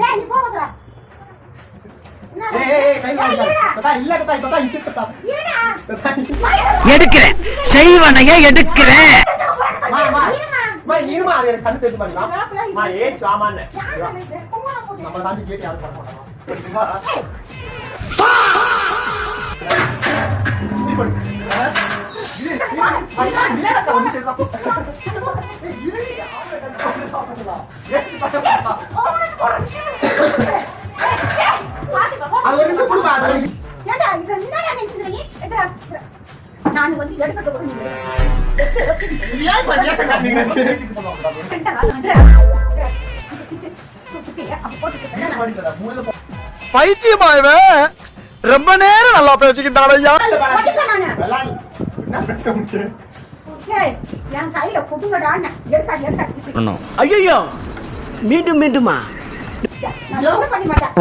டேய் நீ போங்கடா. எடுக்கிறேன் செய்வனைய எடுக்கிறேன். நான் வந்து எடுக்க பைத்தியமாயவ ரொம்ப நேரம் நல்லா பேசிக்கிட்டாரையா. என் கையில குடுங்கடா. ஐயோ மீண்டும் மீண்டுமா பண்ணி மாட்டேன்.